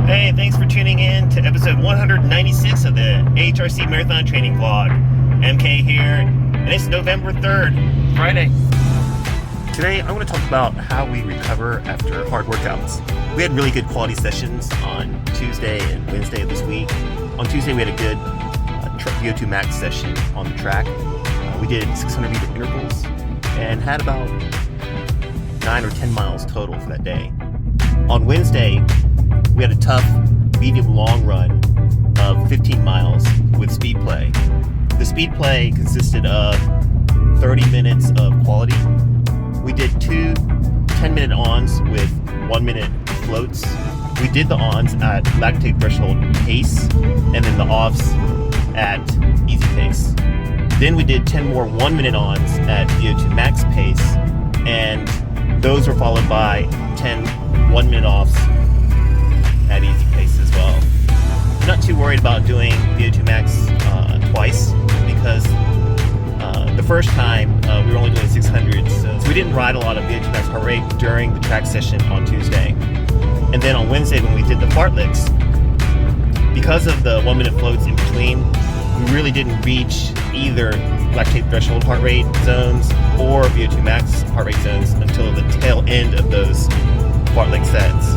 Hey, thanks for tuning in to episode 196 of the AHRC Marathon Training Vlog. MK here, and it's November 3rd, Friday. Today, I want to talk about how we recover after hard workouts. We had really good quality sessions on Tuesday and Wednesday of this week. On Tuesday, we had a good VO2 max session on the track. We did 600 meter intervals and had about 9 or 10 miles total for that day. On Wednesday, we had a tough medium long run of 15 miles with speed play. The speed play consisted of 30 minutes of quality. We did two 10-minute ons with 1 minute floats. We did the ons at lactate threshold pace and then the offs at easy pace. Then we did 10 more 1 minute ons at VO2 max pace, and those were followed by 10 1 minute offs at easy pace as well. I'm not too worried about doing VO2 max twice because the first time we were only doing 600s, so we didn't ride a lot of VO2 max heart rate during the track session on Tuesday. And then on Wednesday when we did the fartleks, because of the 1 minute floats in between, we really didn't reach either lactate threshold heart rate zones or VO2 max heart rate zones until the tail end of those fartlek sets.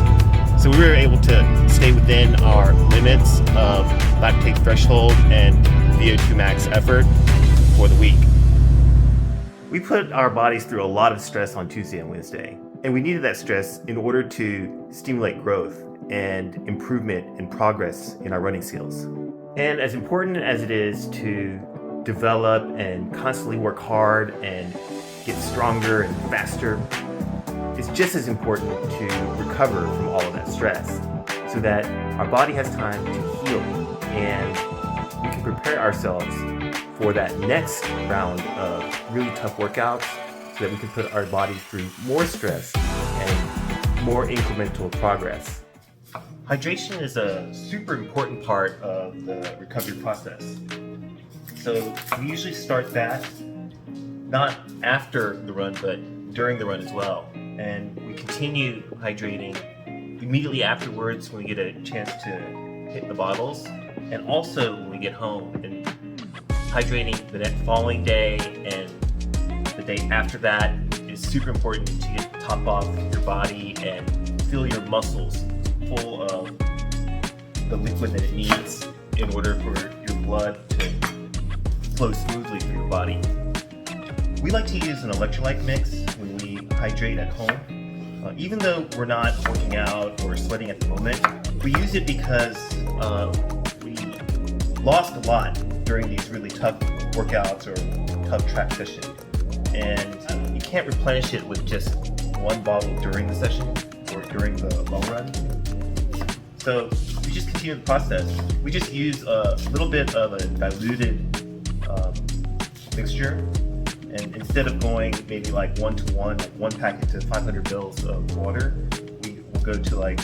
So we were able to stay within our limits of lactate threshold and VO2 max effort for the week. We put our bodies through a lot of stress on Tuesday and Wednesday, and we needed that stress in order to stimulate growth and improvement and progress in our running skills. And as important as it is to develop and constantly work hard and get stronger and faster, it's just as important to recover from all of that stress so that our body has time to heal and we can prepare ourselves for that next round of really tough workouts so that we can put our bodies through more stress and more incremental progress. Hydration is a super important part of the recovery process. So we usually start that not after the run, but during the run as well. And we continue hydrating immediately afterwards when we get a chance to hit the bottles, and also when we get home, and hydrating the next following day and the day after that is super important to get the top off your body and fill your muscles full of the liquid that it needs in order for your blood to flow smoothly through your body. We like to use an electrolyte mix when we hydrate at home. Even though we're not working out or sweating at the moment, we use it because we lost a lot during these really tough workouts or tough track sessions. And you can't replenish it with just one bottle during the session or during the long run. So we just continue the process. We just use a little bit of a diluted mixture. And instead of going maybe like 1-to-1, like 1 packet to 500 mils of water, we will go to like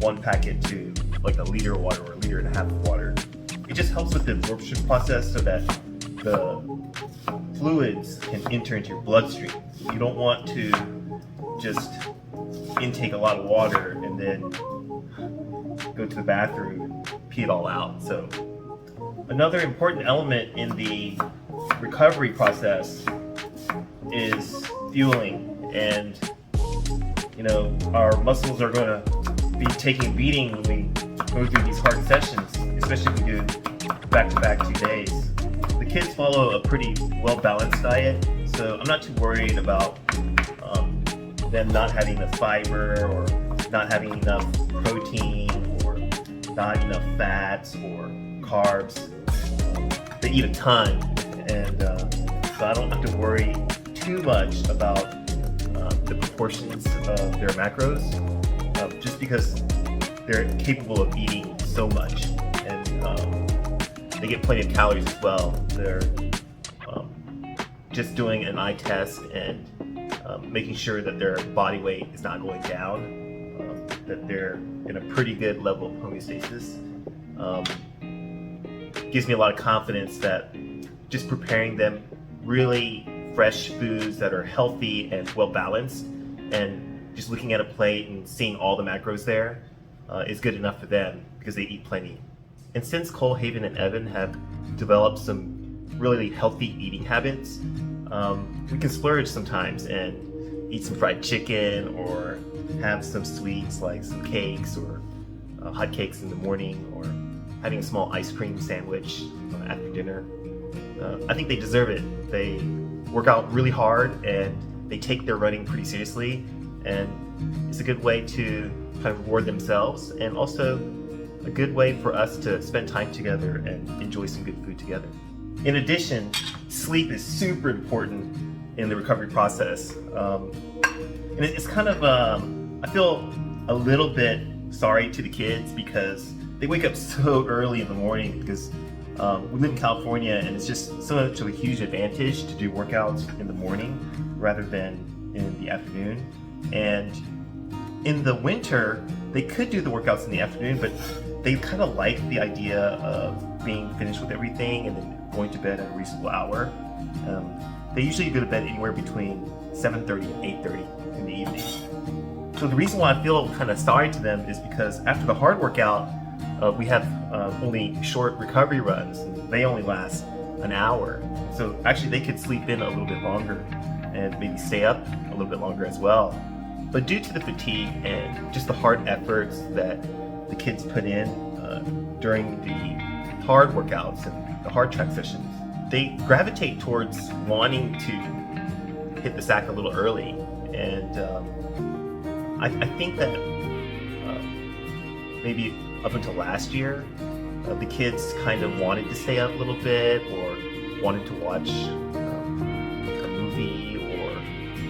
1 packet to like a liter of water or a liter and a half of water. It just helps with the absorption process so that the fluids can enter into your bloodstream. You don't want to just intake a lot of water and then go to the bathroom and pee it all out. So another important element in the recovery process is fueling, and our muscles are going to be taking a beating when we go through these hard sessions, especially if we do back-to-back 2 days. The kids follow a pretty well-balanced diet, so I'm not too worried about them not having enough fiber or not having enough protein or not enough fats or carbs. They eat a ton, and so I don't have to worry too much about the proportions of their macros, just because they're capable of eating so much, and they get plenty of calories as well. They're just doing an eye test and making sure that their body weight is not going down, that they're in a pretty good level of homeostasis. Gives me a lot of confidence that just preparing them really fresh foods that are healthy and well balanced, and just looking at a plate and seeing all the macros there is good enough for them because they eat plenty. And since Cole, Haven, and Evan have developed some really healthy eating habits, we can splurge sometimes and eat some fried chicken or have some sweets like some cakes or hot cakes in the morning, or having a small ice cream sandwich after dinner. I think they deserve it. They work out really hard and they take their running pretty seriously, and it's a good way to kind of reward themselves, and also a good way for us to spend time together and enjoy some good food together. In addition, sleep is super important in the recovery process. And it's kind of, I feel a little bit sorry to the kids because they wake up so early in the morning because we live in California, and it's just so much of a huge advantage to do workouts in the morning rather than in the afternoon. And in the winter, they could do the workouts in the afternoon, but they kind of like the idea of being finished with everything and then going to bed at a reasonable hour. They usually go to bed anywhere between 7:30 and 8:30 in the evening. So the reason why I feel kind of sorry to them is because after the hard workout, we have only short recovery runs, and they only last an hour. So actually they could sleep in a little bit longer and maybe stay up a little bit longer as well. But due to the fatigue and just the hard efforts that the kids put in during the hard workouts and the hard track sessions, they gravitate towards wanting to hit the sack a little early. And I think that maybe up until last year, the kids kind of wanted to stay up a little bit, or wanted to watch a movie or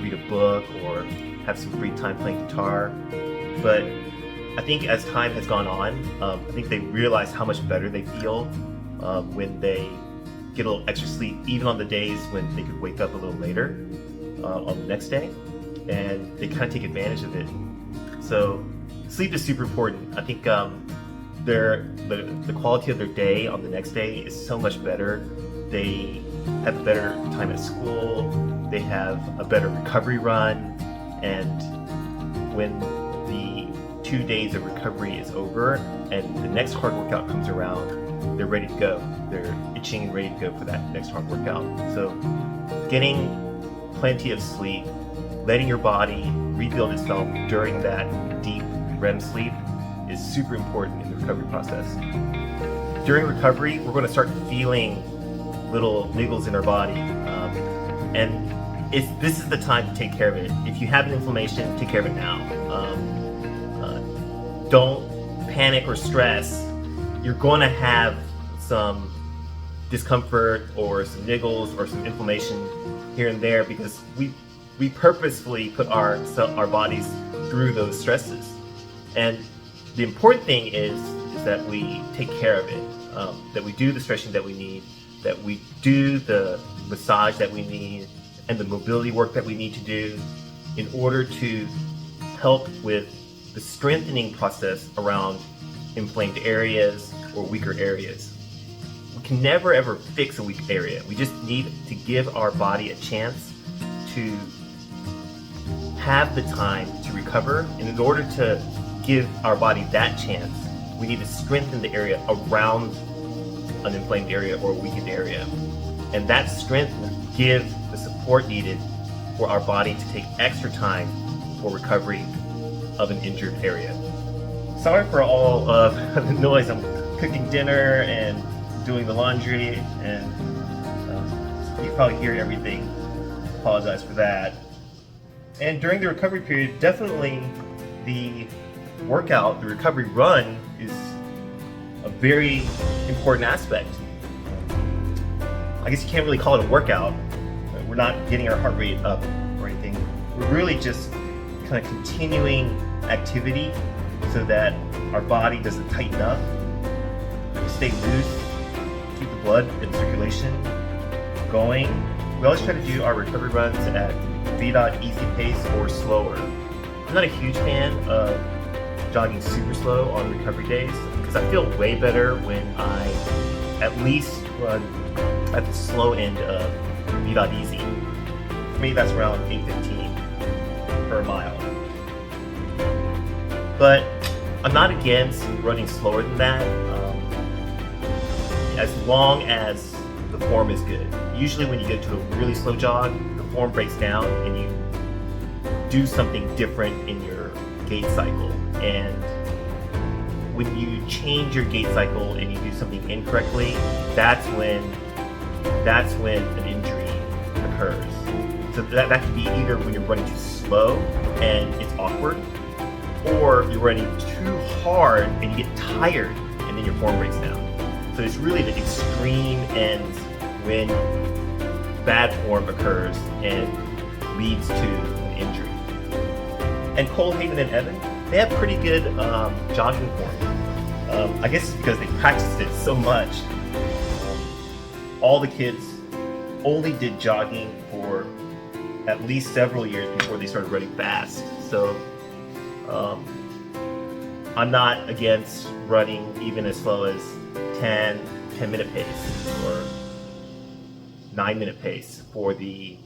read a book or have some free time playing guitar. But I think as time has gone on, I think they realize how much better they feel when they get a little extra sleep, even on the days when they could wake up a little later on the next day, and they kind of take advantage of it. So sleep is super important. I think the quality of their day on the next day is so much better. They have a better time at school, they have a better recovery run, and when the 2 days of recovery is over and the next hard workout comes around, they're ready to go. They're itching and ready to go for that next hard workout. So getting plenty of sleep, letting your body rebuild itself during that deep REM sleep is super important in the recovery process. During recovery, we're going to start feeling little niggles in our body, and this is the time to take care of it. If you have an inflammation, take care of it now. Don't panic or stress. You're going to have some discomfort or some niggles or some inflammation here and there because we purposefully put our bodies through those stresses. And the important thing is that we take care of it, that we do the stretching that we need, that we do the massage that we need, and the mobility work that we need to do in order to help with the strengthening process around inflamed areas or weaker areas. We can never ever fix a weak area. We just need to give our body a chance to have the time to recover, and in order to give our body that chance, we need to strengthen the area around an inflamed area or a weakened area. And that strength will give the support needed for our body to take extra time for recovery of an injured area. Sorry for all of the noise. I'm cooking dinner and doing the laundry, and you probably hear everything. Apologize for that. And during the recovery period, definitely the workout, the recovery run, is a very important aspect. I guess you can't really call it a workout. We're not getting our heart rate up or anything. We're really just kind of continuing activity so that our body doesn't tighten up, stay loose, keep the blood and circulation going. We always try to do our recovery runs at VDOT easy pace or slower. I'm not a huge fan of jogging super slow on recovery days because I feel way better when I at least run at the slow end of VDOT easy. For me, that's around 8:15 per mile. But I'm not against running slower than that, as long as the form is good. Usually when you get to a really slow jog, the form breaks down and you do something different in your gait cycle. And when you change your gait cycle and you do something incorrectly, that's when an injury occurs. So that could be either when you're running too slow and it's awkward, or you're running too hard and you get tired and then your form breaks down. So it's really the extreme ends when bad form occurs and leads to an injury. And Coalhaven and Evan, they have pretty good jogging form. I guess it's because they practiced it so much. All the kids only did jogging for at least several years before they started running fast. So I'm not against running even as slow as 10-minute pace or 9-minute pace for the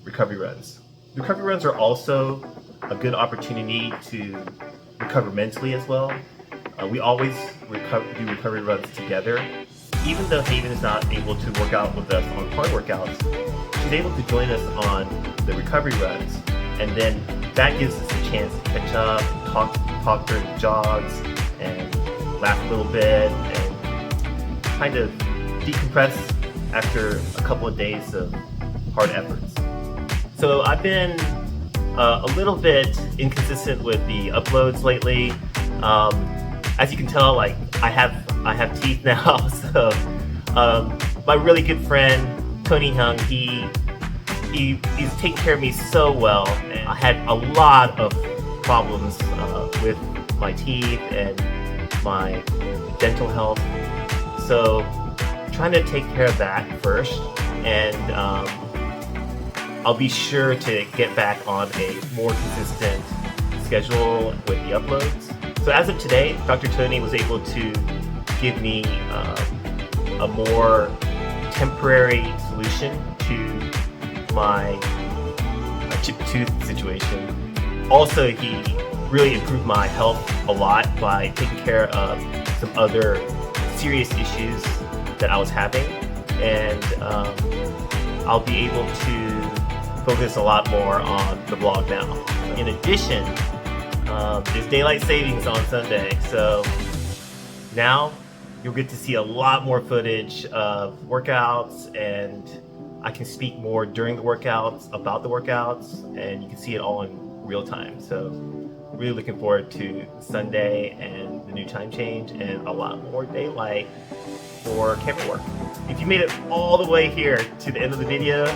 recovery runs. Recovery runs are also a good opportunity to recover mentally as well. We always do recovery runs together. Even though Haven is not able to work out with us on hard workouts, she's able to join us on the recovery runs, and then that gives us a chance to catch up, talk during the jogs, and laugh a little bit, and kind of decompress after a couple of days of hard efforts. So I've been a little bit inconsistent with the uploads lately. As you can tell, like I have teeth now, so my really good friend Tony Hung, he's taken care of me so well, and I had a lot of problems with my teeth and my dental health. So trying to take care of that first, and I'll be sure to get back on a more consistent schedule with the uploads. So as of today, Dr. Tony was able to give me a more temporary solution to my chipped tooth situation. Also, he really improved my health a lot by taking care of some other serious issues that I was having, and I'll be able to focus a lot more on the blog now. In addition, there's daylight savings on Sunday, so now you'll get to see a lot more footage of workouts, and I can speak more during the workouts about the workouts, and you can see it all in real time. So really looking forward to Sunday and the new time change and a lot more daylight for camera work. If you made it all the way here to the end of the video,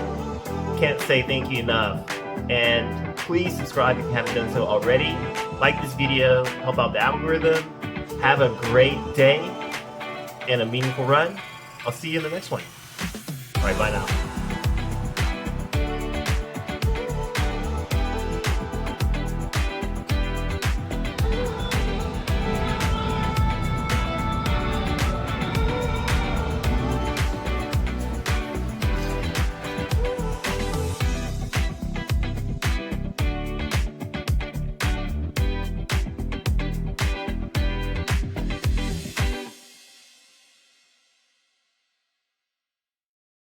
can't say thank you enough. And please subscribe if you haven't done so already. Like this video, help out the algorithm. Have a great day and a meaningful run. I'll see you in the next one. All right, bye now.